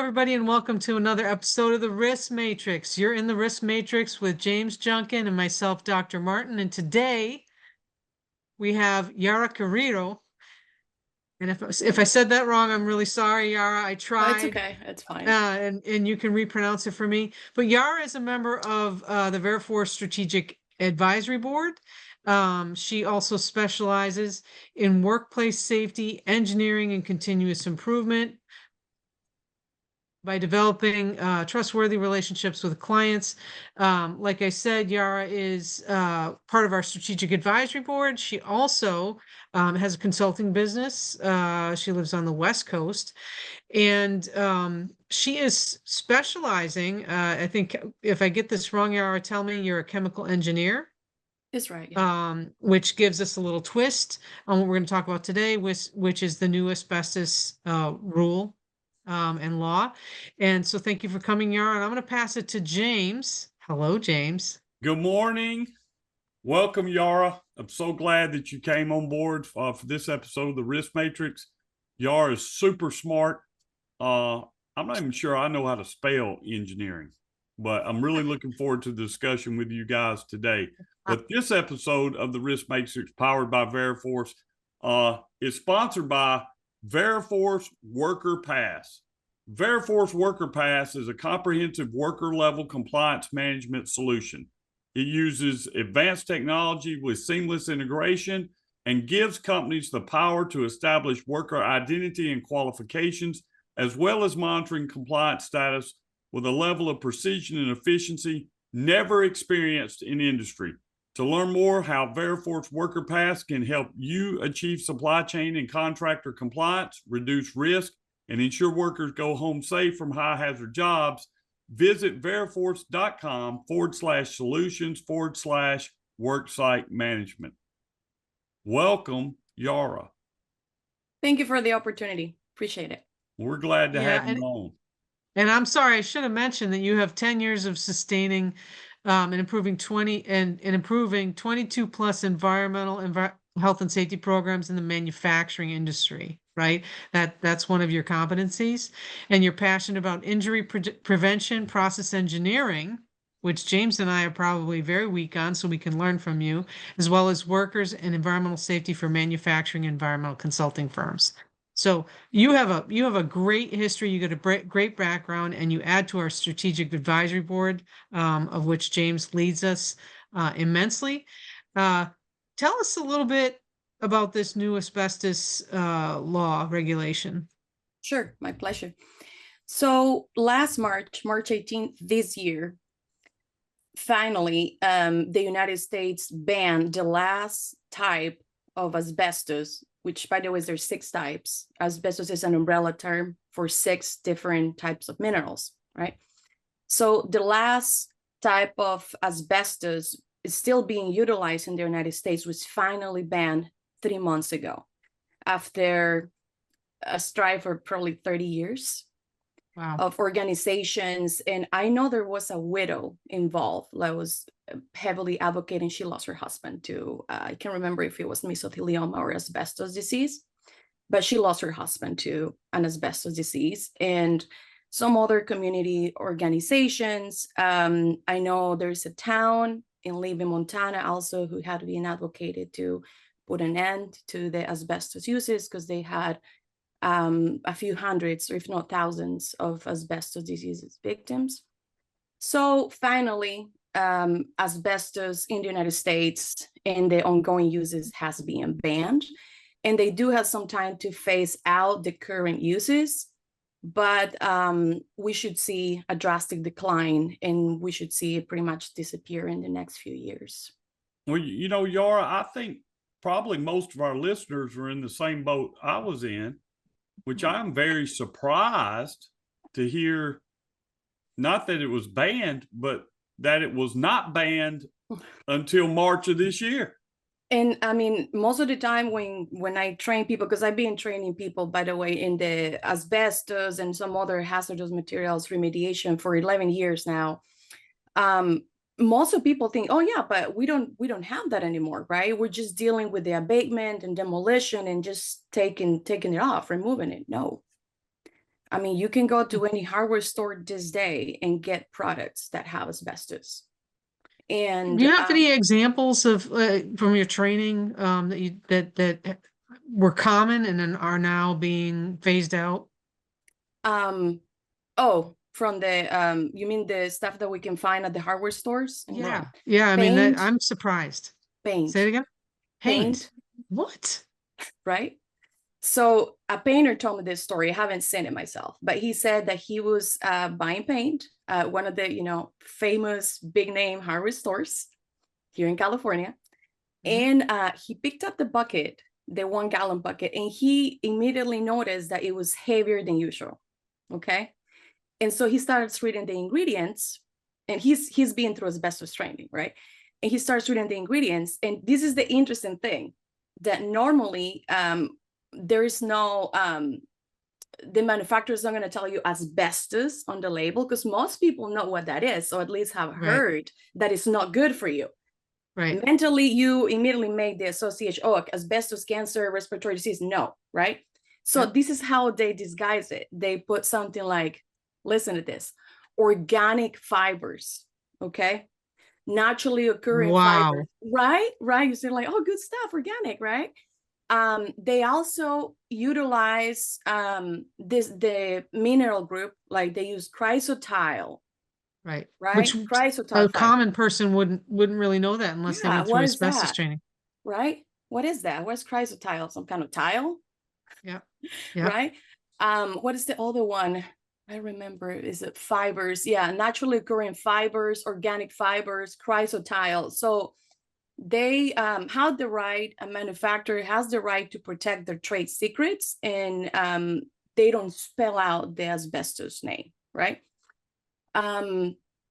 everybody, and welcome to another episode of the Risk Matrix. You're in the Risk Matrix with James Junkin and myself, Dr. Martin. And today we have Yara Carrero. And if I said that wrong, I'm really sorry, Yara. I tried. It's okay. It's fine. And you can repronounce it for me. But Yara is a member of the Veriforce Strategic Advisory Board. She also specializes in workplace safety, engineering, and continuous improvement by developing trustworthy relationships with clients. Like I said, Yara is part of our strategic advisory board. She also has a consulting business. She lives on the West Coast, and she is specializing, I think if I get this wrong, Yara, tell me, you're a chemical engineer. That's right. Yeah. Which gives us a little twist on what we're going to talk about today, which is the new asbestos rule and law. And so thank you for coming, Yara. And I'm going to pass it to James. Hello, James. Good morning. Welcome, Yara. I'm so glad that you came on board for this episode of the Risk Matrix. Yara is super smart. I'm not even sure I know how to spell engineering, but I'm really looking forward to the discussion with you guys today. But this episode of the Risk Matrix, powered by Veriforce, is sponsored by Veriforce Worker Pass. Veriforce Worker Pass is a comprehensive worker-level compliance management solution. It uses advanced technology with seamless integration and gives companies the power to establish worker identity and qualifications, as well as monitoring compliance status with a level of precision and efficiency never experienced in industry. To learn more how Veriforce Worker Pass can help you achieve supply chain and contractor compliance, reduce risk, and ensure workers go home safe from high hazard jobs, visit veriforce.com/solutions/worksite management. Welcome, Yara. Thank you for the opportunity. Appreciate it. We're glad to have you on. And I'm sorry, I should have mentioned that you have 10 years of sustaining and improving 22 plus environmental health and safety programs in the manufacturing industry, right? That's one of your competencies. And you're passionate about injury prevention, process engineering, which James and I are probably very weak on, so we can learn from you, as well as workers and environmental safety for manufacturing environmental consulting firms. So you have a great history, you got a great background, and you add to our strategic advisory board, of which James leads us immensely. Tell us a little bit about this new asbestos law regulation. Sure, my pleasure. So last March 18th this year, finally, the United States banned the last type of asbestos, which, by the way, there's 6 types. Asbestos is an umbrella term for 6 different types of minerals, right? So the last type of asbestos is still being utilized in the United States, was finally banned 3 months ago, after a strive for probably 30 years. Wow. Of organizations. And I know there was a widow involved that was heavily advocating. She lost her husband to, I can't remember if it was mesothelioma or asbestos disease, but she lost her husband to an asbestos disease. And some other community organizations. I know there's a town in Levy, Montana also who had been advocated to put an end to the asbestos uses because they had a few hundreds, or if not thousands, of asbestos disease victims. So finally, asbestos in the United States and the ongoing uses has been banned. And they do have some time to phase out the current uses, but we should see a drastic decline, and we should see it pretty much disappear in the next few years. Well, you know, Yara, I think probably most of our listeners are in the same boat I was in, which I'm very surprised to hear, not that it was banned, but that it was not banned until March of this year. And I mean, most of the time when I train people, because I've been training people, by the way, in the asbestos and some other hazardous materials remediation for 11 years now, most of people think, oh yeah, but we don't have that anymore, right? We're just dealing with the abatement and demolition and just taking it off, removing it. No, I mean, you can go to any hardware store this day and get products that have asbestos. And Do you have any examples of from your training that were common and then are now being phased out? oh, from the you mean the stuff that we can find at the hardware stores? Yeah, yeah. I mean, Paint, I'm surprised. Say it again. paint, What? right? So a painter told me this story. I haven't seen it myself, but he said that he was buying paint at one of the famous big name hardware stores here in California, and he picked up the bucket, the 1 gallon bucket, and he immediately noticed that it was heavier than usual. Okay, and so he starts reading the ingredients, and he's been through asbestos training, right? And he starts reading the ingredients, and this is the interesting thing, that normally there is no the manufacturer is not going to tell you asbestos on the label, because most people know what that is, or at least have heard that it's not good for you. Right. Mentally, you immediately make the association, oh, asbestos, cancer, respiratory disease. No, right? So this is how they disguise it. They put something like, listen to this, organic fibers, okay? Naturally occurring fibers, right? You say like, oh, good stuff, organic, right? They also utilize the mineral group, like they use chrysotile. Right. Which a common person wouldn't really know that unless they went through asbestos training. Right. What is that? What's chrysotile? Some kind of tile? Yeah. Right. What is the other one? I remember, is it fibers? Yeah, naturally occurring fibers, organic fibers, chrysotile. So they have the right, a manufacturer has the right to protect their trade secrets, and they don't spell out the asbestos name, right?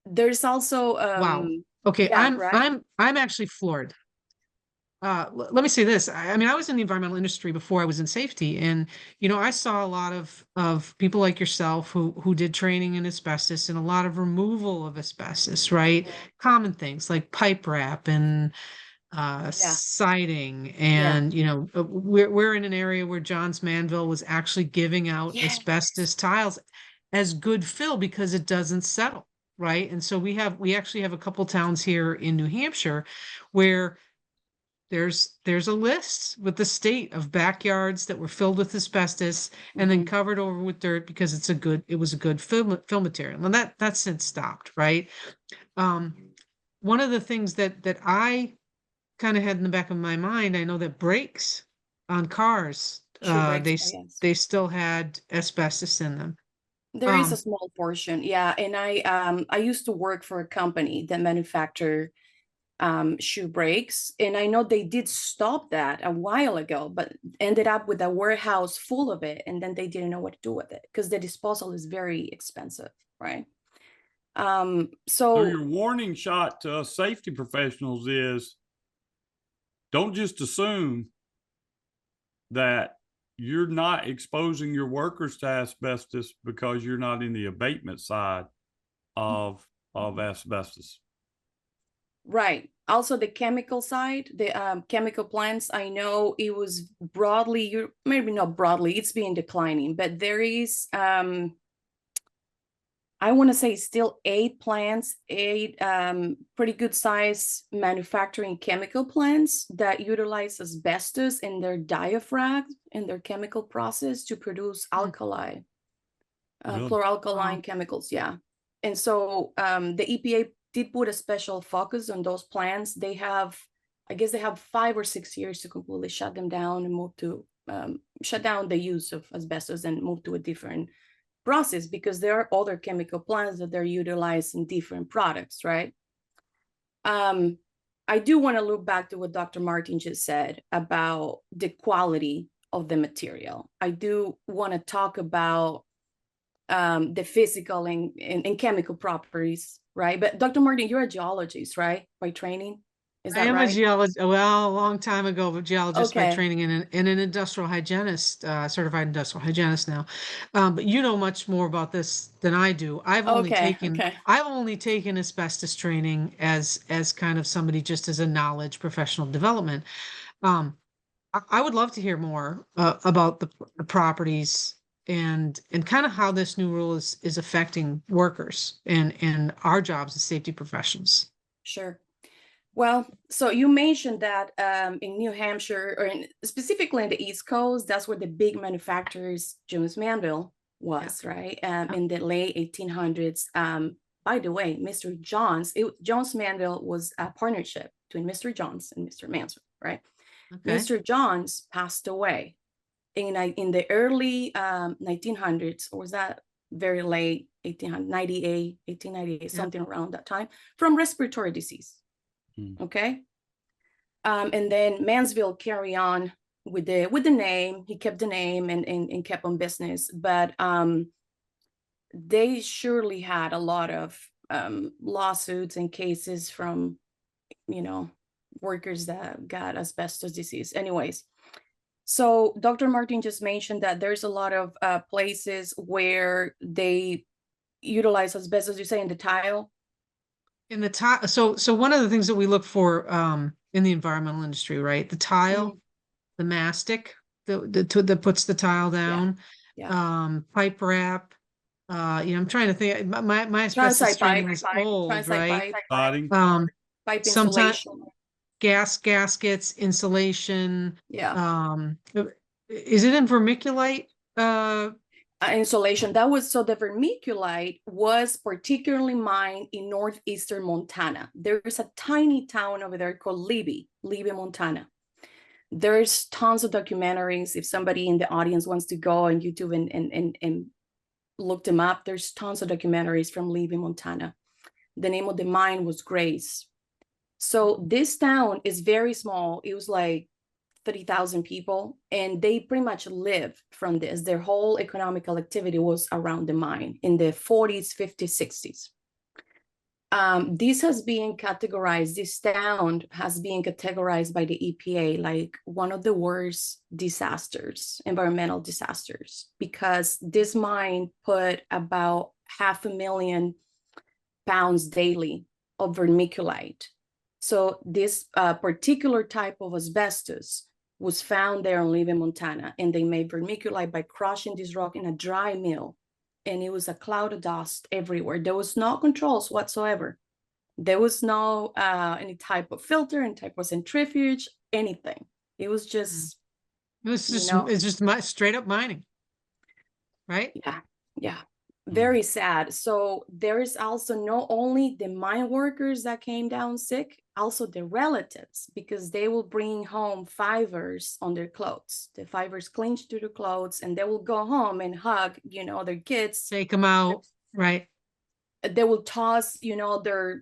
There's also wow. Okay, I'm actually floored. Let me say this. I mean, I was in the environmental industry before I was in safety, and I saw a lot of people like yourself who did training in asbestos and a lot of removal of asbestos, right? Common things like pipe wrap and siding, and we're in an area where Johns Manville was actually giving out asbestos tiles as good fill because it doesn't settle, right? And so we actually have a couple towns here in New Hampshire where there's a list with the state of backyards that were filled with asbestos and then covered over with dirt because it was a good fill material. And that's since stopped, right? One of the things that I kind of had in the back of my mind, I know that brakes on cars, they still had asbestos in them. There is a small portion, yeah. And I used to work for a company that manufactured shoe brakes, and I know they did stop that a while ago, but ended up with a warehouse full of it, and then they didn't know what to do with it because the disposal is very expensive, right? So your warning shot to us safety professionals is, don't just assume that you're not exposing your workers to asbestos because you're not in the abatement side of asbestos. Right. Also, the chemical side, the chemical plants, I know it was broadly, maybe not broadly, it's been declining, but there is, I want to say still 8 plants, 8 pretty good size manufacturing chemical plants that utilize asbestos in their diaphragm, in their chemical process to produce alkali, chloralkaline chemicals. Yeah. And so the EPA did put a special focus on those plants. They have, I guess they have 5 or 6 years to completely shut them down and move to, shut down the use of asbestos and move to a different process, because there are other chemical plants that they're utilized in different products, right? I do want to look back to what Dr. Martin just said about the quality of the material. I do want to talk about the physical and chemical properties, right? But Dr. Martin, you're a geologist, right? By training? Is that right? I am a geologist, well, a long time ago, but geologist by training and an industrial hygienist, certified industrial hygienist now. But you know much more about this than I do. I've only taken asbestos training as kind of somebody just as a knowledge professional development. I would love to hear more about the properties and kind of how this new rule is affecting workers and our jobs as safety professionals. Sure. Well, so you mentioned that in New Hampshire, or specifically in the East Coast, that's where the big manufacturers, Jones Manville was, right? In the late 1800s. By the way, Mr. Jones Manville was a partnership between Mr. Johns and Mr. Mansfield, right? Okay. Mr. Johns passed away in the early 1900s, or was that very late 1898, 1898, something around that time, from respiratory disease. Okay. And then Mansfield carry on with the name. He kept the name and kept on business, but they surely had a lot of lawsuits and cases from, workers that got asbestos disease. Anyways, so Dr. Martin just mentioned that there's a lot of places where they utilize asbestos, you say, in the tile. In the tile, so one of the things that we look for in the environmental industry, right? The tile, the mastic that puts the tile down, pipe wrap. I'm trying to think. My asbestos training is old, right? Pipe Sometimes insulation. gaskets, insulation. Yeah. Is it in vermiculite? Insulation. That was, so the vermiculite was particularly mined in northeastern Montana. There's a tiny town over there called Libby, Montana. There's tons of documentaries. If somebody in the audience wants to go on YouTube and look them up, there's tons of documentaries from Libby, Montana. The name of the mine was Grace. So this town is very small. It was like 30,000 people, and they pretty much live from this. Their whole economical activity was around the mine in the 40s, 50s, 60s. This has been categorized, this town has been categorized by the EPA like one of the worst disasters, environmental disasters, because this mine put about 500,000 pounds daily of vermiculite. So this particular type of asbestos was found there in Libby, Montana, and they made vermiculite by crushing this rock in a dry mill, and it was a cloud of dust everywhere. There was no controls whatsoever. There was no any type of filter, any type of centrifuge, anything. It was just, it's just straight up mining, right? Yeah. Very sad. So there is also not only the mine workers that came down sick, also the relatives, because they will bring home fibers on their clothes. The fibers clinch to the clothes, and they will go home and hug, their kids. Take them out, right? They will toss, their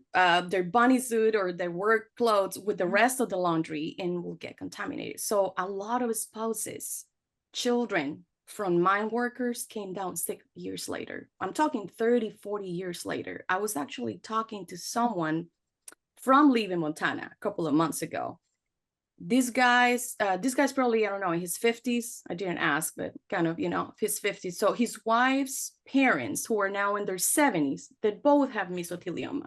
bunny suit or their work clothes with the rest of the laundry and will get contaminated. So a lot of spouses, children from mine workers came down 6 years later. I'm talking 30, 40 years later. I was actually talking to someone from Libby, Montana, a couple of months ago. This guy's probably, I don't know, in his 50s. I didn't ask, but kind of, his 50s. So his wife's parents, who are now in their 70s, they both have mesothelioma.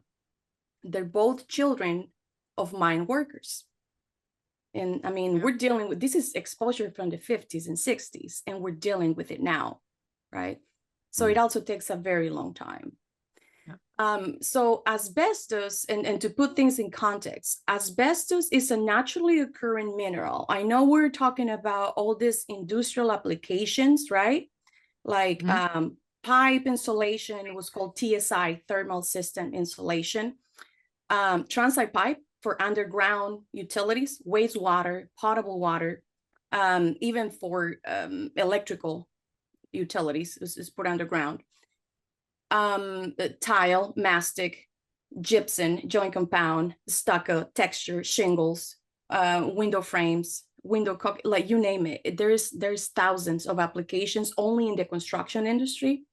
They're both children of mine workers. And I mean, we're dealing with, this is exposure from the 50s and 60s, and we're dealing with it now, right? So it also takes a very long time. So asbestos, and to put things in context, asbestos is a naturally occurring mineral. I know we're talking about all these industrial applications, right? Like pipe insulation was called TSI, thermal system insulation. Transite pipe for underground utilities, wastewater, potable water, even for electrical utilities is put underground. Tile, mastic, gypsum, joint compound, stucco, texture, shingles, window frames, like you name it. There's thousands of applications only in the construction industry.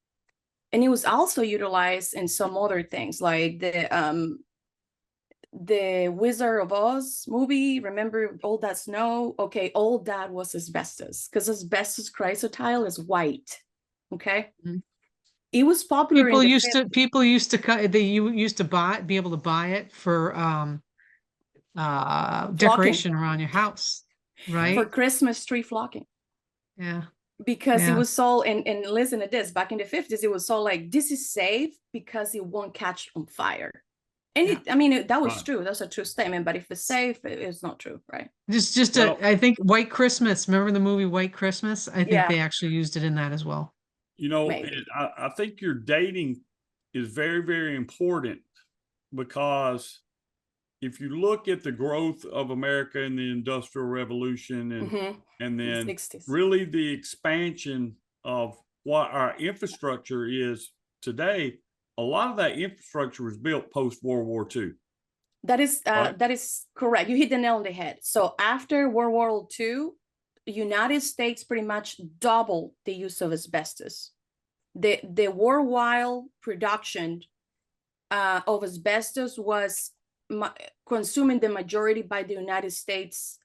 And it was also utilized in some other things like the Wizard of Oz movie. Remember All That Snow? Okay, all that was asbestos, because asbestos chrysotile is white. Okay. It was popular. People used to be able to buy it for decoration around your house, right? For Christmas tree flocking. Yeah. because it Yeah. was sold, and listen to this, back in the 50s, it was sold like, this is safe because it won't catch on fire. And Yeah. that was Right. true. That's a true statement. But if it's safe, it's not true, right? Well, I think White Christmas, remember the movie White Christmas? I think Yeah. they actually used it in that as well. you know, Maybe. I think your dating is very, very important, because if you look at the growth of America in the Industrial Revolution and The then 60s. really the expansion of what our infrastructure is today, a lot of that infrastructure was built post World War II. That is Right. that is correct. You hit the nail on the head. So after World War II, the United States pretty much doubled the use of asbestos. The worldwide production of asbestos was consuming the majority by the United States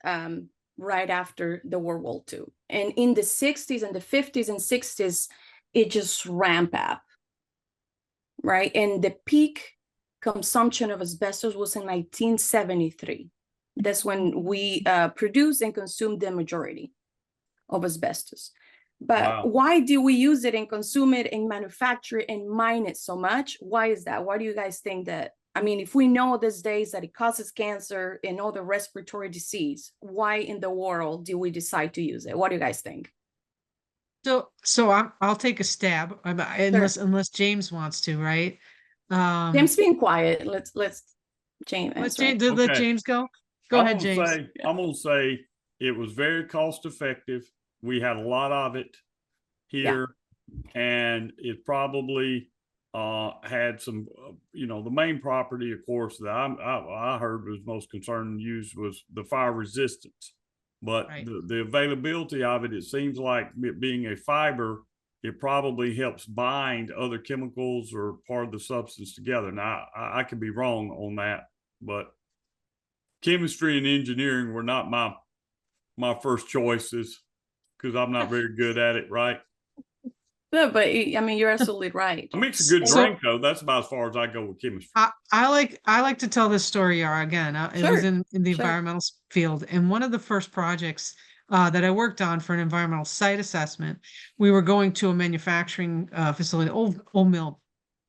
right after the World War II. And in the 60s and the 50s and 60s, it just ramped up, right? And the peak consumption of asbestos was in 1973. That's when we produced and consumed the majority of asbestos. But Wow. why do we use it and consume it and manufacture it and mine it so much? Why is that? Why do you guys think that? I mean, if we know these days that it causes cancer and other respiratory disease, why in the world do we decide to use it? What do you guys think? So I'll take a stab, unless James wants to, right? James being quiet. Let's James Let answer it. Okay. James go. Go ahead, James. I'm gonna say it was very cost effective. We had a lot of it here, and it probably had some, the main property, of course, that I heard was most concerned and used was the fire resistance. But Right. the availability of it, it seems like it being a fiber, it probably helps bind other chemicals or part of the substance together. Now, I could be wrong on that, but chemistry and engineering were not my first choices, because I'm not very good at it, right? No, but I mean, you're absolutely right. I mean, it's a good So- drink, though. That's about as far as I go with chemistry. I like to tell this story, Yara, again. It was Sure, in the sure. environmental field, and one of the first projects that I worked on for an environmental site assessment, we were going to a manufacturing facility, old mill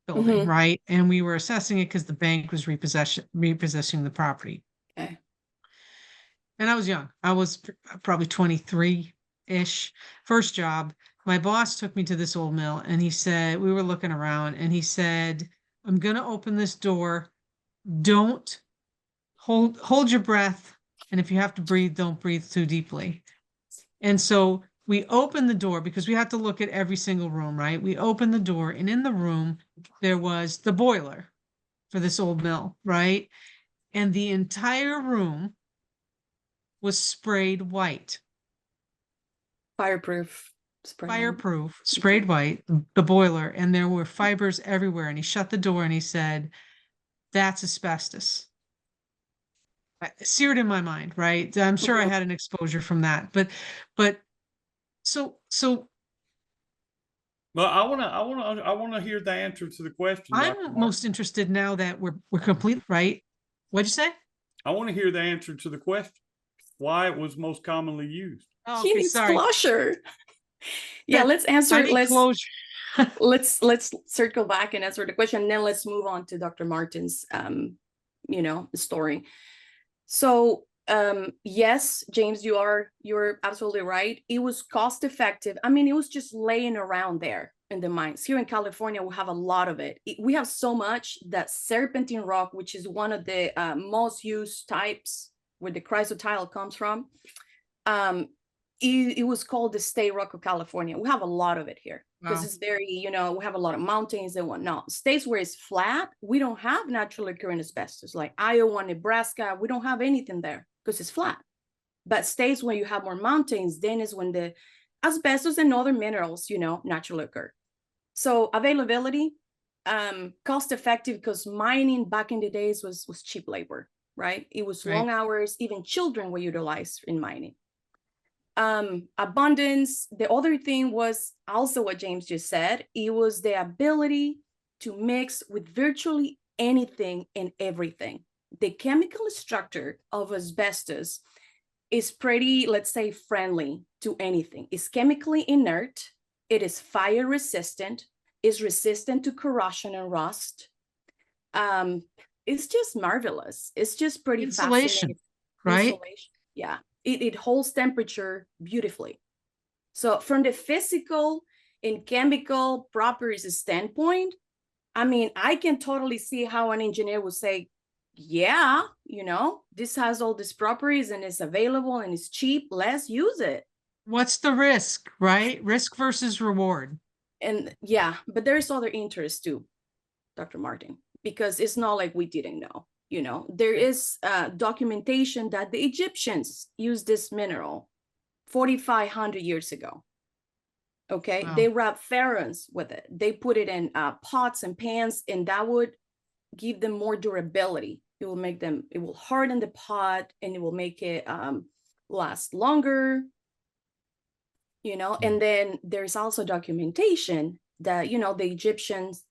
building, Mhm. right? And we were assessing it because the bank was repossessing the property. Okay. And I was young. I was probably 23-ish. First job. My boss took me to this old mill and he said, we were looking around and he said, I'm going to open this door. Don't hold your breath. And if you have to breathe, don't breathe too deeply. And so we opened the door because we had to look at every single room, right? We opened the door and in the room, there was the boiler for this old mill, right? And the entire room was sprayed white. Fireproof spray. Fireproof, sprayed white, the boiler, and there were fibers everywhere. And he shut the door and he said, that's asbestos. Seared in my mind, right? I'm sure I had an exposure from that. But so But I wanna hear the answer to the question, Dr. I'm Martin. most interested now that we're complete, right? What'd you say? I want to hear the answer to the question. Why it was most commonly used. Oh, He okay, needs sorry. closure. Yeah, let's I answer. need closure. Let's circle back and answer the question, and then let's move on to Dr. Martin's story. So yes, James, you're absolutely right. It was cost effective. I mean, it was just laying around there in the mines. Here in California, we have a lot of it. We have so much that serpentine rock, which is one of the most used types where the chrysotile comes from, it was called the state rock of California. We have a lot of it here because Wow. it's very, we have a lot of mountains and whatnot. States where it's flat, we don't have naturally occurring asbestos, like Iowa, Nebraska. We don't have anything there because it's flat. But states where you have more mountains, then is when the asbestos and other minerals, naturally occur. So availability, cost effective, because mining back in the days was cheap labor, right? It was long hours. Even children were utilized in mining. Abundance. The other thing was also what James just said. It was the ability to mix with virtually anything and everything. The chemical structure of asbestos is pretty, let's say, friendly to anything. It's chemically inert. It is fire resistant, is resistant to corrosion and rust. It's just marvelous. It's just pretty Insulation, fascinating. right? Insulation. Yeah, it holds temperature beautifully. So from the physical and chemical properties standpoint, I mean, I can totally see how an engineer would say, yeah, you know, this has all these properties and it's available and it's cheap. Let's use it. What's the risk, right? Risk versus reward. And yeah, but there's other interest too, Dr. Martin, because it's not like we didn't know. You know, there is documentation that the Egyptians used this mineral 4,500 years ago. Okay, Wow. they wrap pharaohs with it. They put it in pots and pans, and that would give them more durability. It will make them, it will harden the pot, and it will make it last longer. You know, and then there's also documentation that, you know, the Egyptians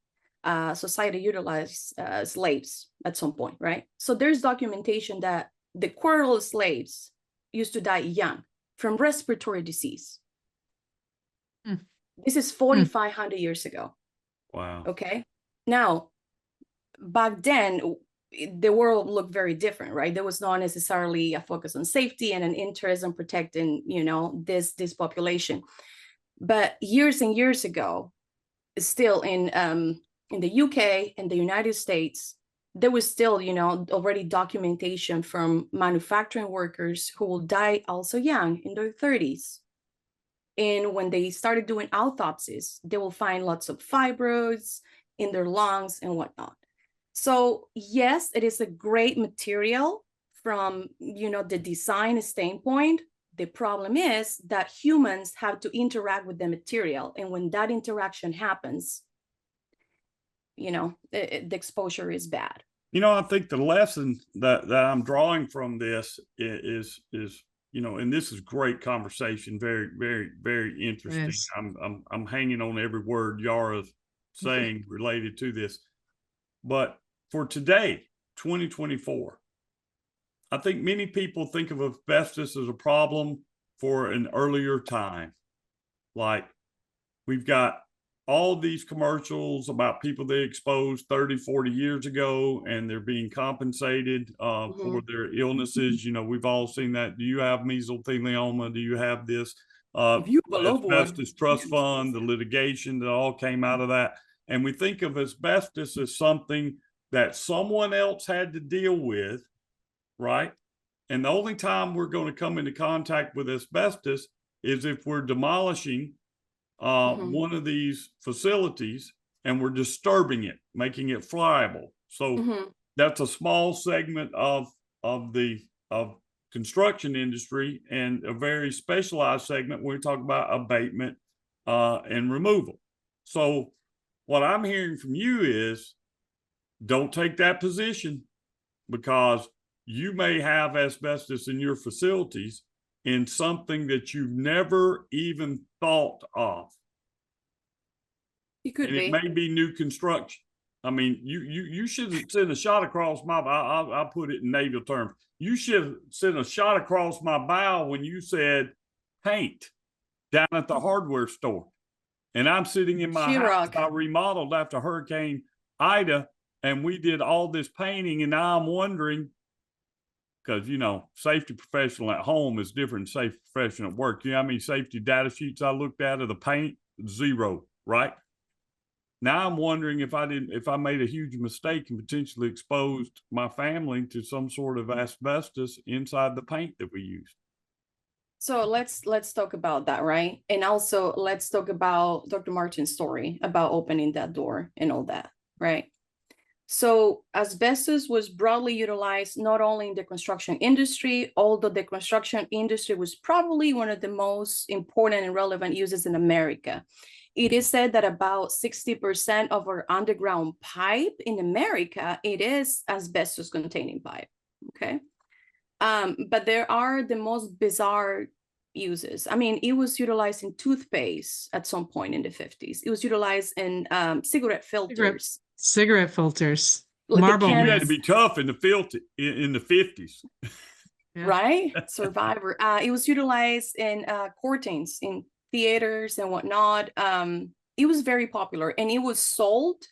society utilized slaves at some point, right? So there's documentation that the quarrel slaves used to die young from respiratory disease. Mm. This is 4,500 years ago. Wow. Okay. Now, back then, the world looked very different, right? There was not necessarily a focus on safety and an interest in protecting, you know, this population. But years and years ago, still in the UK and the United States, there was still, you know, already documentation from manufacturing workers who will die also young in their 30s. And when they started doing autopsies, they will find lots of fibroids in their lungs and whatnot. So yes, it is a great material from, you know, the design standpoint. The problem is that humans have to interact with the material. And when that interaction happens, you know, the exposure is bad. You know, I think the lesson that I'm drawing from this is, you know, and this is great conversation. Very, very, very interesting. Yes. I'm hanging on every word Yara's saying related to this. But for today, 2024, I think many people think of asbestos as a problem for an earlier time. Like we've got all these commercials about people they exposed 30, 40 years ago, and they're being compensated for their illnesses. You know, we've all seen that. Do you have mesothelioma? Do you have this? Asbestos Trust Fund, the litigation that all came out of that. And we think of asbestos as something that someone else had to deal with, right? And the only time we're going to come into contact with asbestos is if we're demolishing one of these facilities and we're disturbing it, making it friable. So that's a small segment of the construction industry, and a very specialized segment when we talk about abatement and removal. So what I'm hearing from you is don't take that position, because you may have asbestos in your facilities in something that you've never even thought of. It could be. It may be new construction. I mean, you should send a shot across my, I'll put it in naval terms. You should send a shot across my bow when you said paint down at the hardware store. And I'm sitting in my house. I remodeled after Hurricane Ida, and we did all this painting. And now I'm wondering, because, you know, safety professional at home is different than safety professional at work. You know how many safety data sheets I looked at of the paint? 0, right? Now I'm wondering if I made a huge mistake and potentially exposed my family to some sort of asbestos inside the paint that we used. So let's talk about that, right? And also let's talk about Dr. Martin's story about opening that door and all that, right? So asbestos was broadly utilized not only in the construction industry, although the construction industry was probably one of the most important and relevant uses in America. It is said that about 60% of our underground pipe in America, it is asbestos containing pipe, okay? But there are the most bizarre uses. I mean, it was utilized in toothpaste at some point in the 50s. It was utilized in cigarette filters. Cigarette filters. Like Marble. You had to be tough in the filter in the 50s. Yeah. right? Survivor. It was utilized in curtains, in theaters and whatnot. It was very popular, and it was sold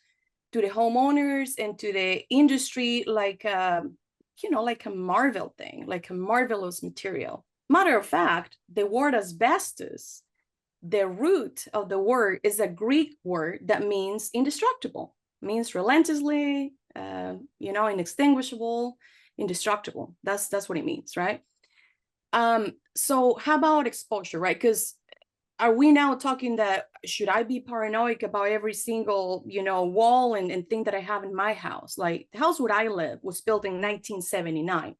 to the homeowners and to the industry like like a marvel thing, like a marvelous material. Matter of fact, the word asbestos, the root of the word is a Greek word that means indestructible, means relentlessly, inextinguishable, indestructible. That's what it means, right? So how about exposure, right? Because are we now talking that should I be paranoid about every single, wall and thing that I have in my house? Like the house where I live was built in 1979.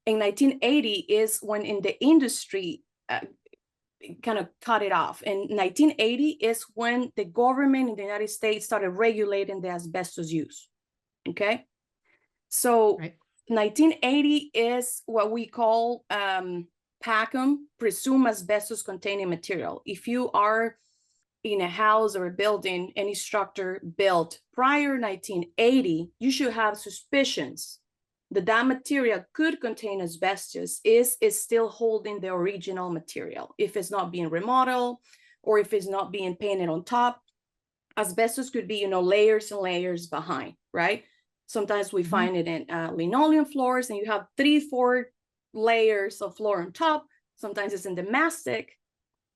In 1980 is when in the industry kind of cut it off. And 1980 is when the government in the United States started regulating the asbestos use. Okay. So Right. 1980 is what we call PACM, presumed asbestos containing material. If you are in a house or a building, any structure built prior 1980, you should have suspicions that that material could contain asbestos is still holding the original material. If it's not being remodeled or if it's not being painted on top, asbestos could be, layers and layers behind, right? Sometimes we find it in linoleum floors, and you have 3-4 layers of floor on top. Sometimes it's in the mastic.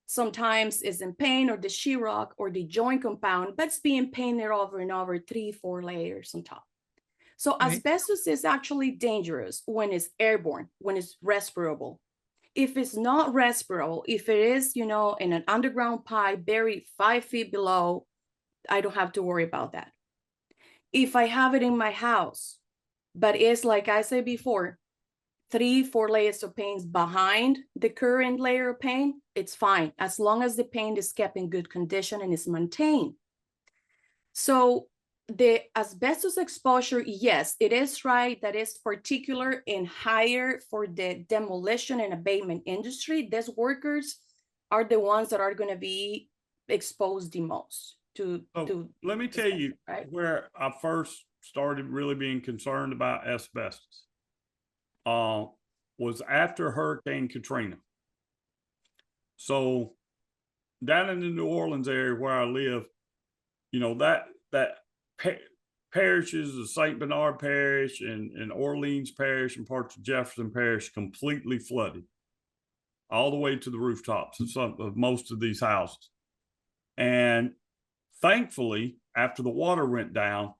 Sometimes it's in paint or the sheetrock or the joint compound, but it's being painted over and over, 3-4 layers on top. So Right. asbestos is actually dangerous when it's airborne, when it's respirable. If it's not respirable, if it is, in an underground pipe buried 5 feet below, I don't have to worry about that. If I have it in my house, but it's like I said before, 3-4 layers of paint behind the current layer of paint, it's fine, as long as the paint is kept in good condition and is maintained. So the asbestos exposure, yes, it is right that is particular and higher for the demolition and abatement industry. These workers are the ones that are going to be exposed the most to let me tell you, right? where I first started really being concerned about asbestos was after Hurricane Katrina. So down in the New Orleans area where I live, that parishes of St. Bernard Parish and Orleans Parish and parts of Jefferson Parish completely flooded all the way to the rooftops of most of these houses. And thankfully, after the water went down,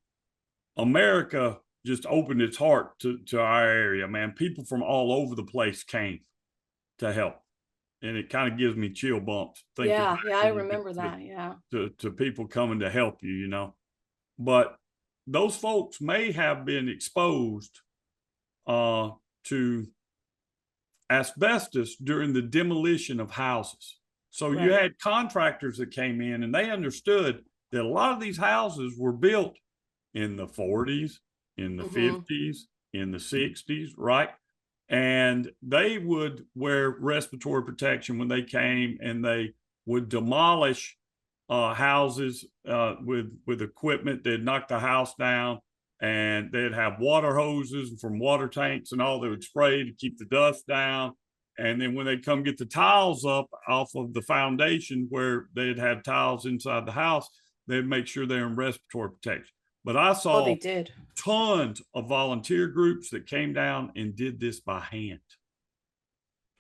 America just opened its heart to our area, man. People from all over the place came to help. And it kind of gives me chill bumps. Yeah, I remember that. Yeah. To people coming to help you, But those folks may have been exposed to asbestos during the demolition of houses. So Right. you had contractors that came in and they understood that a lot of these houses were built in the 40s, in the 50s, in the 60s, right? And they would wear respiratory protection when they came, and they would demolish houses with equipment. They'd knock the house down, and they'd have water hoses from water tanks and all. They would spray to keep the dust down. And then when they'd come get the tiles up off of the foundation where they'd have tiles inside the house, they'd make sure they're in respiratory protection. But I saw they did. Tons of volunteer groups that came down and did this by hand.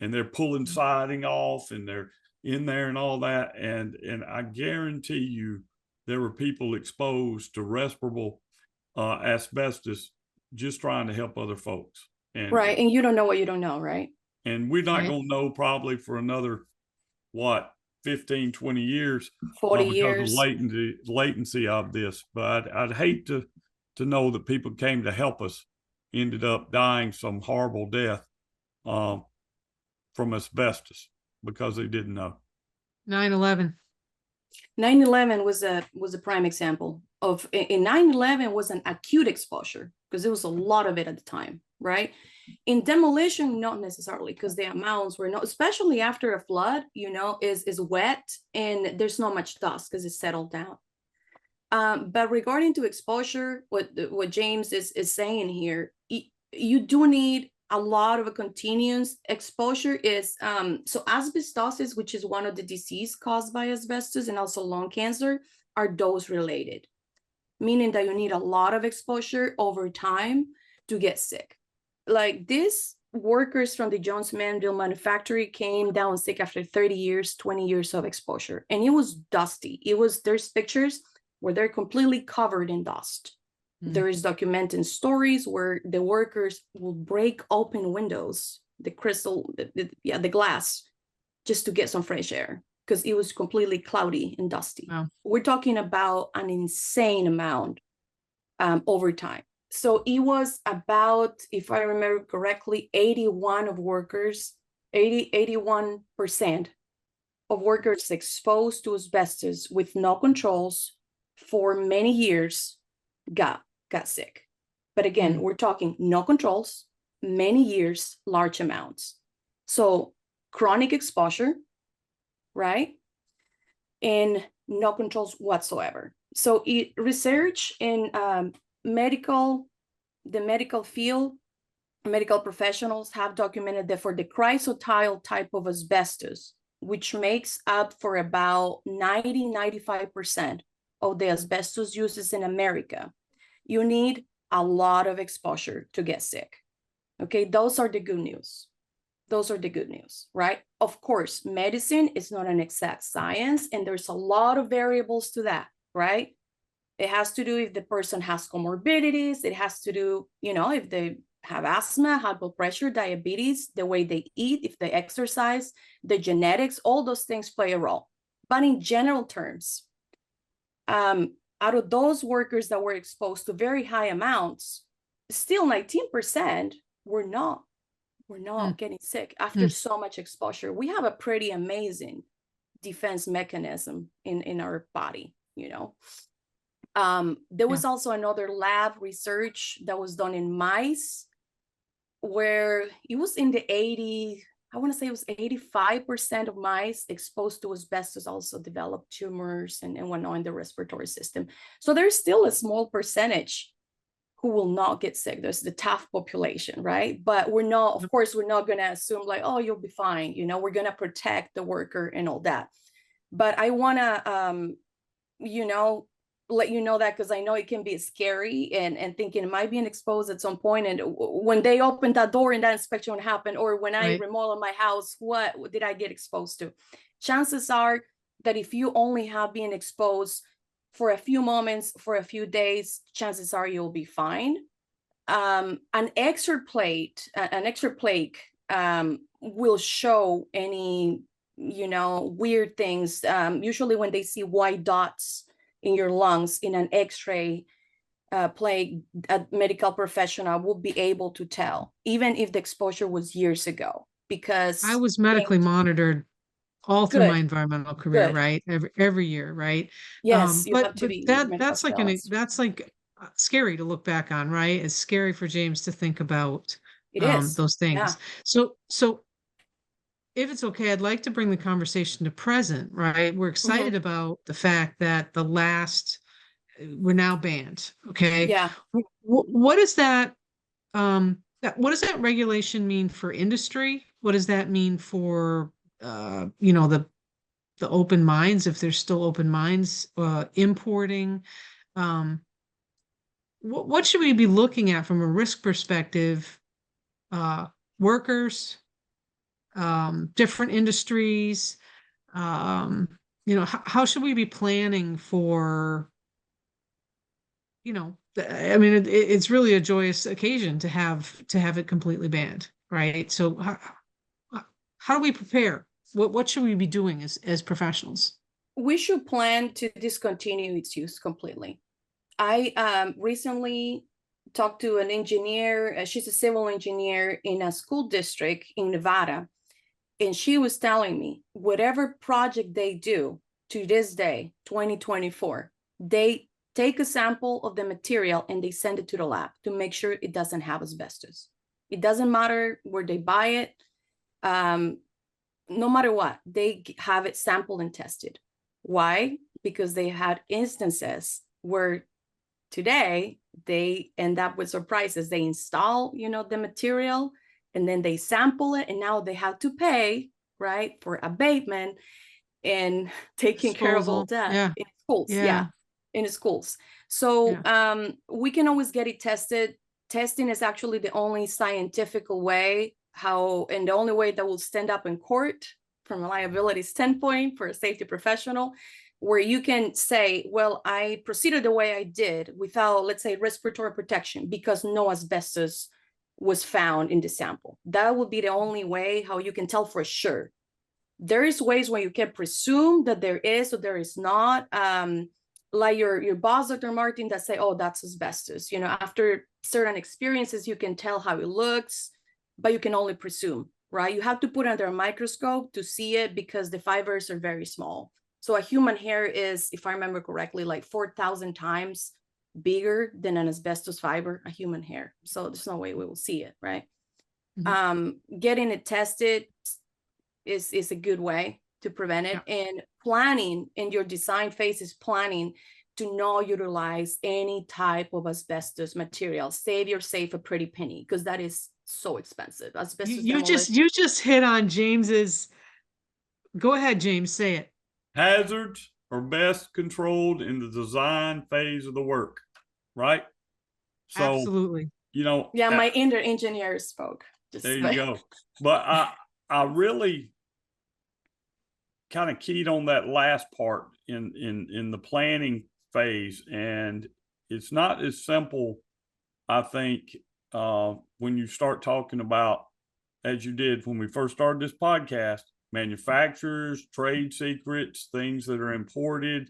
And they're pulling siding off and they're in there and all that. And I guarantee you there were people exposed to respirable asbestos just trying to help other folks. And, right. And you don't know what you don't know, right? And we're not Right. going to know probably for another, 15, 20 years. 40 because years. Of latency of this. But I'd hate to know that people came to help us ended up dying some horrible death from asbestos because they didn't know. 9/11. 9/11 was a prime example of, in 9/11 was an acute exposure because there was a lot of it at the time, right? In demolition, not necessarily, because the amounts were not, especially after a flood, is wet and there's not much dust because it's settled down. But regarding to exposure, what James is saying here, you do need a lot of a continuous exposure is, so asbestosis, which is one of the disease caused by asbestos, and also lung cancer, are dose related, meaning that you need a lot of exposure over time to get sick. Like these workers from the Jones Manville manufactory came down sick after 30 years, 20 years of exposure, and it was dusty. There's pictures where they're completely covered in dust. There is documented stories where the workers will break open windows, the glass, just to get some fresh air because it was completely cloudy and dusty. Wow. We're talking about an insane amount over time. So it was about, if I remember correctly, 81% of workers exposed to asbestos with no controls for many years got sick. But again, we're talking no controls, many years, large amounts. So chronic exposure, right? And no controls whatsoever. So research in the medical field, medical professionals have documented that for the chrysotile type of asbestos, which makes up for about 95% of the asbestos uses in America, you need a lot of exposure to get sick. Okay, those are the good news. Those are the good news, right? Of course, medicine is not an exact science, and there's a lot of variables to that, right? It has to do if the person has comorbidities. It has to do, if they have asthma, high blood pressure, diabetes, the way they eat, if they exercise, the genetics, all those things play a role. But in general terms, out of those workers that were exposed to very high amounts, still 19% were not getting sick after so much exposure. We have a pretty amazing defense mechanism in our body, There was also another lab research that was done in mice where it was in the 85% of mice exposed to asbestos also developed tumors and whatnot in the respiratory system. So there's still a small percentage who will not get sick. There's the tough population, right? But we're not going to assume like, oh, you'll be fine. We're going to protect the worker and all that. But I want to, let you know that because I know it can be scary and thinking it might be exposed at some point. And when they opened that door and that inspection happened, or when I remodel my house, what did I get exposed to? Chances are that if you only have been exposed for a few moments, for a few days, chances are you'll be fine. An extra plate will show any, weird things. Usually when they see white dots in your lungs in an X-ray plate, a medical professional will be able to tell, even if the exposure was years ago, because I was medically monitored all through my environmental career, right? Every year, right? Yes, you but have to be that's like scary to look back on, right? It's scary for James to think about those things. Yeah. So if it's okay, I'd like to bring the conversation to present, right? We're excited about the fact that we're now banned. Okay. Yeah. What is that? What does that regulation mean for industry? What does that mean for the open mines, if there's still open mines, importing? What should we be looking at from a risk perspective? Workers, different industries, how should we be planning for, I mean, it's really a joyous occasion to have it completely banned, right? So how do we prepare? What should we be doing as professionals? We should plan to discontinue its use completely. I recently talked to an engineer. She's a civil engineer in a school district in Nevada. And she was telling me whatever project they do to this day, 2024, they take a sample of the material and they send it to the lab to make sure it doesn't have asbestos. It doesn't matter where they buy it. No matter what, they have it sampled and tested. Why? Because they had instances where today they end up with surprises. They install, the material and then they sample it, and now they have to pay, right, for abatement and taking care of all Disposal. that Yeah. in schools. Yeah. In schools. So we can always get it tested. Testing is actually the only scientific way and the only way that will stand up in court from a liability standpoint for a safety professional, where you can say, well, I proceeded the way I did without, let's say, respiratory protection because no asbestos was found in the sample. That would be the only way how you can tell for sure. There is ways where you can presume that there is or there is not, like your boss, Dr. Martin, that say, oh, that's asbestos. You know, after certain experiences, you can tell how it looks, but you can only presume, right? You have to put it under a microscope to see it because the fibers are very small. So a human hair is, if I remember correctly, like 4,000 times bigger than an asbestos fiber, a human hair. So there's no way we will see it, right? Getting it tested is a good way to prevent it. And planning in your design phase is planning to not utilize any type of asbestos material. Save yourself a pretty penny because that is so expensive. Asbestos You just hit on James's. Go ahead, James, say it. Hazards are best controlled in the design phase of the work, right? So, absolutely. You know, my inner engineer spoke. There you go. But I really kind of keyed on that last part in the planning phase, and it's not as simple, I think, when you start talking about, as you did when we first started this podcast, manufacturers, trade secrets, things that are imported.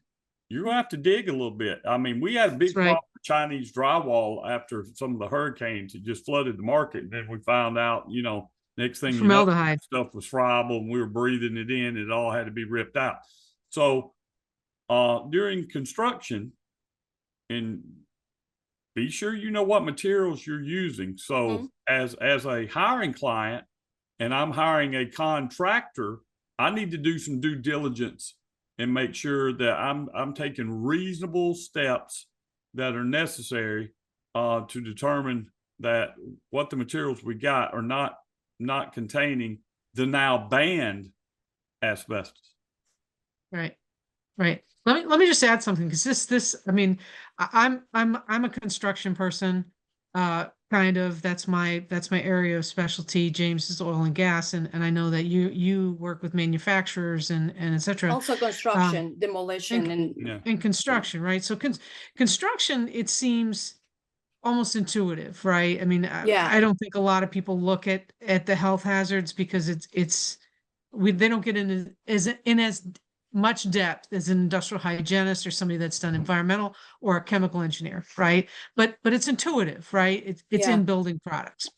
You're gonna have to dig a little bit. I mean, we had a big problem with Chinese drywall after some of the hurricanes. It just flooded the market, and then we found out, you know, next thing formaldehyde. You know, stuff was friable, and we were breathing it in. It all had to be ripped out. So during construction, and be sure you know what materials you're using. So as a hiring client, and I'm hiring a contractor, I need to do some due diligence and make sure that I'm taking reasonable steps that are necessary to determine that what the materials we got are not containing the now banned asbestos. Right. Let me just add something, because this I mean, I'm a construction person, kind of. That's my area of specialty. James is oil and gas, and I know that you work with manufacturers and etc. Also construction, demolition, and construction, right? So construction, it seems almost intuitive, right? I mean, I don't think a lot of people look at the health hazards because they don't get in as much depth as an industrial hygienist or somebody that's done environmental or a chemical engineer, right? But it's intuitive, right? It's in building products.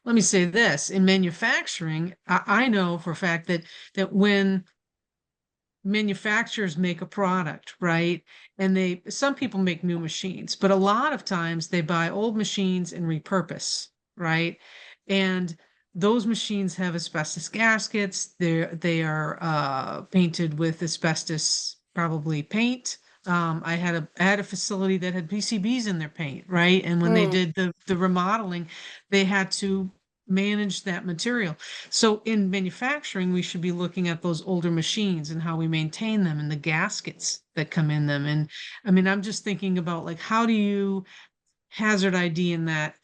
Let me say this: in manufacturing, I know for a fact that when manufacturers make a product, right, and some people make new machines, but a lot of times they buy old machines and repurpose, right? And those machines have asbestos gaskets. They are painted with asbestos, probably paint. I had a facility that had PCBs in their paint, right? And when they did the remodeling, they had to manage that material. So in manufacturing, we should be looking at those older machines and how we maintain them and the gaskets that come in them. And I mean, I'm just thinking about, like, how do you hazard ID in that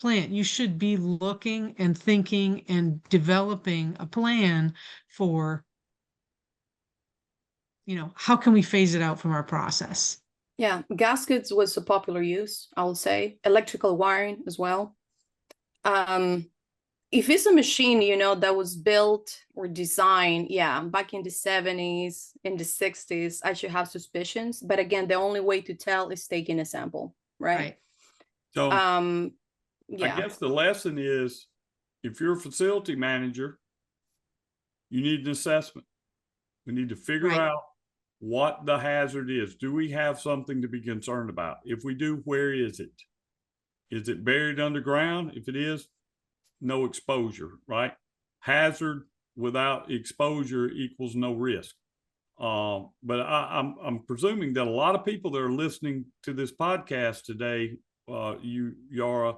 plant? You should be looking and thinking and developing a plan for, how can we phase it out from our process? Yeah, gaskets was a popular use, I would say. Electrical wiring as well. If it's a machine, that was built or designed, back in the 70s, in the 60s, I should have suspicions. But again, the only way to tell is taking a sample, right? So I guess the lesson is, if you're a facility manager, you need an assessment. We need to figure out what the hazard is. Do we have something to be concerned about? If we do, where is it? Is it buried underground? If it is, no exposure, right? Hazard without exposure equals no risk. But I'm presuming that a lot of people that are listening to this podcast today, you, Yara,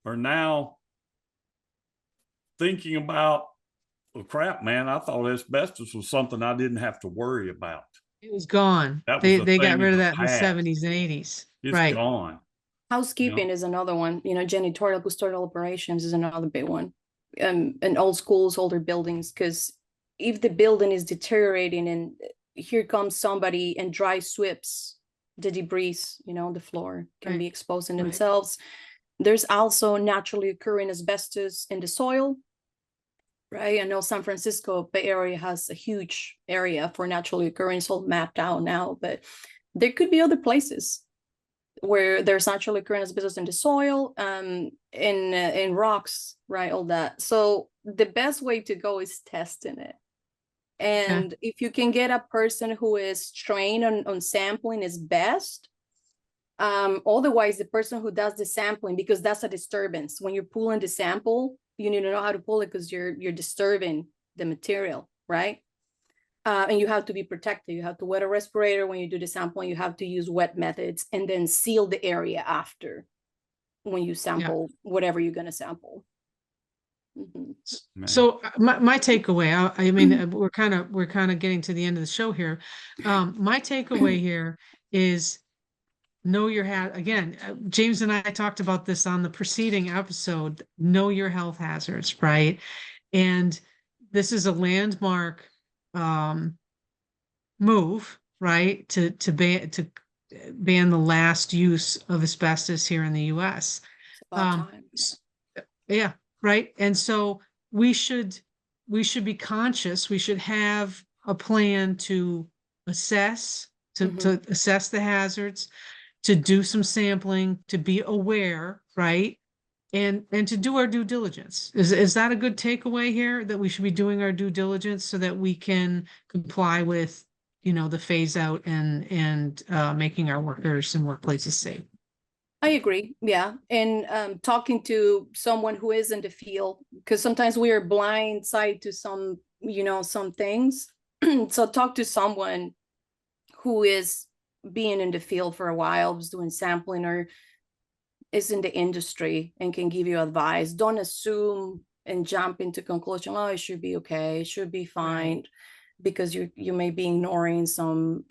are now thinking about, well, crap, man, I thought asbestos was something I didn't have to worry about. It was gone. That was a They got thing rid in of the that in the past. 70s and 80s. It's Right. gone. Housekeeping is another one. Janitorial, custodial operations is another big one. And old schools, older buildings, because if the building is deteriorating and here comes somebody and dry sweeps the debris, the floor can Right. be exposing Right. themselves. There's also naturally occurring asbestos in the soil, right? I know San Francisco Bay Area has a huge area for naturally occurring, it's all mapped out now, but there could be other places where there's naturally occurring asbestos in the soil, in rocks, right? All that. So the best way to go is testing it. And if you can get a person who is trained on sampling is best. Otherwise, the person who does the sampling, because that's a disturbance. When you're pulling the sample, you need to know how to pull it because you're disturbing the material, right? And you have to be protected. You have to wet a respirator when you do the sampling. You have to use wet methods and then seal the area after when you sample whatever you're going to sample. So my takeaway, I mean, we're kind of getting to the end of the show here. My takeaway here is know your again, James and I talked about this on the preceding episode, know your health hazards, right? And this is a landmark move, right? To ban the last use of asbestos here in the US. Yeah, right. And so we should be conscious. We should have a plan to assess, to assess the hazards, to do some sampling, to be aware, right? And to do our due diligence. Is that a good takeaway here, that we should be doing our due diligence so that we can comply with, the phase out and making our workers and workplaces safe? I agree. Yeah. And talking to someone who is in the field, because sometimes we are blindsided to some, some things. So talk to someone who is being in the field for a while, was doing sampling or is in the industry and can give you advice. Don't assume and jump into conclusion, oh, it should be okay, it should be fine. Right. Because you may be ignoring some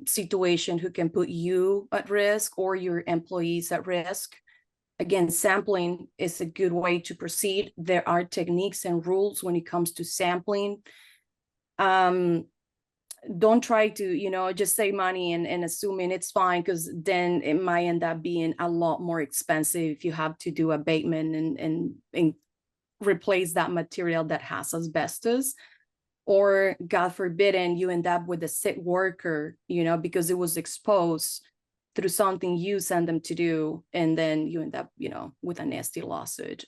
situation who can put you at risk or your employees at risk. Again, sampling is a good way to proceed. There are techniques and rules when it comes to sampling. Don't try to, just save money and assuming it's fine, because then it might end up being a lot more expensive if you have to do abatement and replace that material that has asbestos. Or God forbid, and you end up with a sick worker, because it was exposed through something you send them to do. And then you end up, with a nasty lawsuit.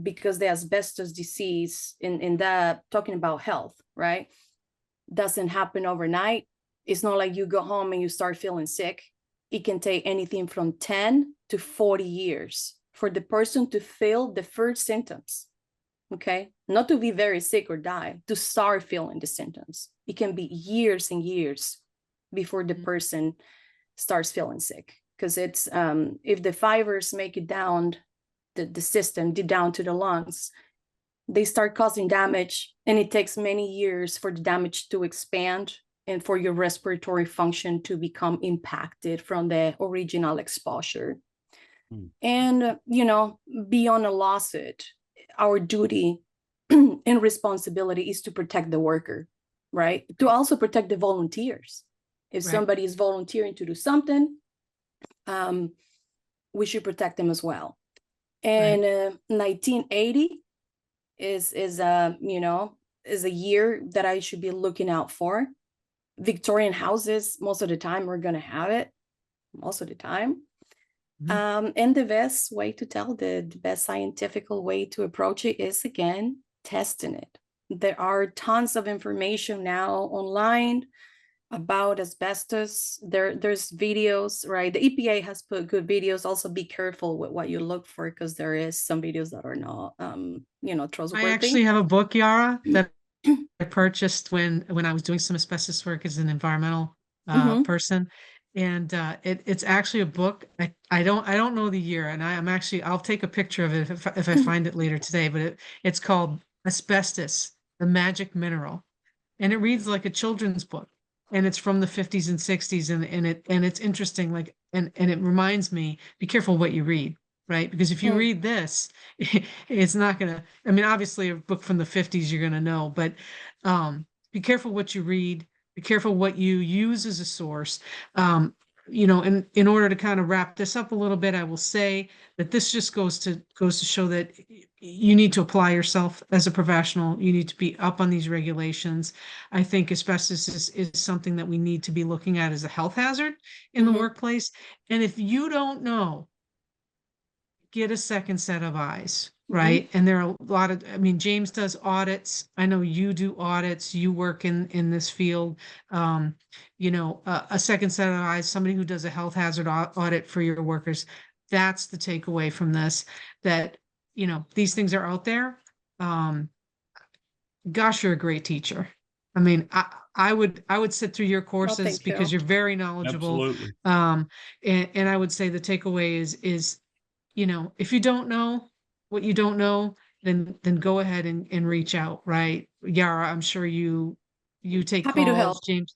Because the asbestos disease in that, talking about health, right, doesn't happen overnight. It's not like you go home and you start feeling sick. It can take anything from 10 to 40 years for the person to feel the first symptoms. Okay, not to be very sick or die, to start feeling the symptoms. It can be years and years before the person starts feeling sick, because it's if the fibers make it down the system, deep down to the lungs, they start causing damage, and it takes many years for the damage to expand and for your respiratory function to become impacted from the original exposure. And beyond a lawsuit, our duty and responsibility is to protect the worker, right? To also protect the volunteers. If somebody is volunteering to do something, we should protect them as well. And 1980 is a year that I should be looking out for. Victorian houses, most of the time, we're going to have it, most of the time. And the best way to tell, the best scientific way to approach it is, again, testing it. There are tons of information now online about asbestos. There's videos, right? The EPA has put good videos. Also be careful with what you look for, because there is some videos that are not, trustworthy. I actually have a book, Yara, that I purchased when I was doing some asbestos work as an environmental person. and it's actually a book. I don't know the year, and I'll take a picture of it if I find it later today. But it's called Asbestos, the Magic Mineral, and it reads like a children's book, and it's from the 50s and 60s, and it's interesting. Like, and it reminds me, be careful what you read, right? Because if you Mm. read this, it's not gonna. I mean, obviously, a book from the 50s you're gonna know, but be careful what you read. Be careful what you use as a source. Um, and in order to kind of wrap this up a little bit, I will say that this just goes to show that you need to apply yourself as a professional. You need to be up on these regulations. I think asbestos is something that we need to be looking at as a health hazard in the Mhm. workplace. And if you don't know, get a second set of eyes, right? And there are a lot of, I mean, James does audits. I know you do audits. You work in this field. Um, a second set of eyes, somebody who does a health hazard audit for your workers. That's the takeaway from this, that, these things are out there. Um, Gosh, you're a great teacher. I mean, I would sit through your Well, courses thank because you. you're very knowledgeable. Absolutely. And I would say the takeaway is, if you don't know what you don't know, then go ahead and reach out, right? Yara, I'm sure you take Happy to calls. help.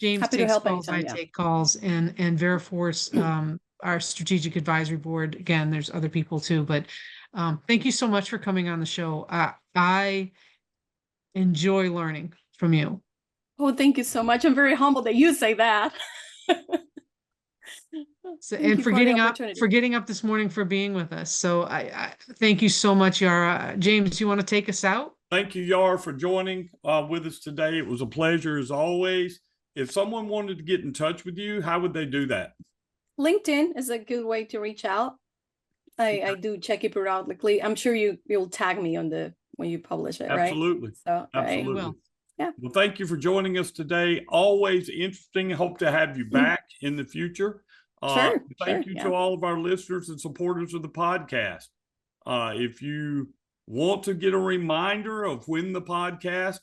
James Happy to takes help calls, I anytime. Yeah. take calls, and Veriforce, our strategic advisory board. Again, there's other people too, but thank you so much for coming on the show. I enjoy learning from you. Oh, thank you so much. I'm very humbled that you say that. So, Thank and you for for the getting up, opportunity. for getting up this morning, for being with us. So I thank you so much, Yara. James, you want to take us out? Thank you, Yar, for joining with us today. It was a pleasure as always. If someone wanted to get in touch with you, how would they do that? LinkedIn is a good way to reach out. I do check it periodically. I'm sure you'll tag me on when you publish it, right? Absolutely. So, right. Absolutely. will. Yeah. Well, thank you for joining us today. Always interesting. Hope to have you back in the future. Sure. Thank Sure, you yeah. to all of our listeners and supporters of the podcast. If you want to get a reminder of when the podcast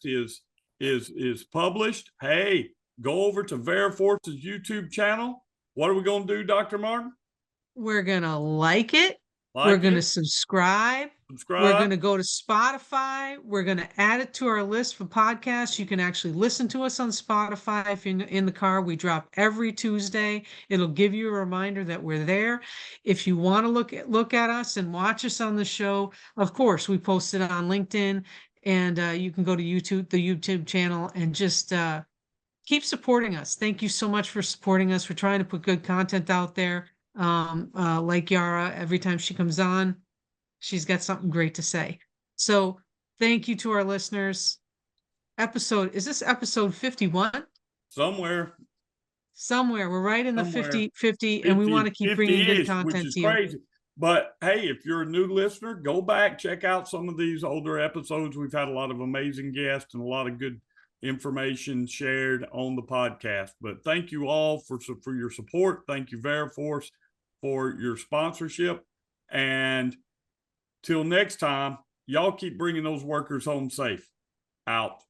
is published, hey, go over to Veriforce's YouTube channel. What are we going to do, Dr. Martin? We're gonna like it. We're gonna subscribe. We're going to go to Spotify. We're going to add it to our list for podcasts. You can actually listen to us on Spotify if you're in the car. We drop every Tuesday. It'll give you a reminder that we're there. If you want to look at us and watch us on the show, of course, we post it on LinkedIn, and you can go to the YouTube channel, and just keep supporting us. Thank you so much for supporting us. We're trying to put good content out there. Like Yara, every time she comes on, she's got something great to say. So thank you to our listeners. Is this episode 51? Somewhere. We're right in the Somewhere. 50, and we want to keep bringing good 50-ish, which content is to you. crazy. But hey, if you're a new listener, go back, check out some of these older episodes. We've had a lot of amazing guests and a lot of good information shared on the podcast. But thank you all for your support. Thank you, Veriforce, for your sponsorship. And till next time, y'all keep bringing those workers home safe. Out.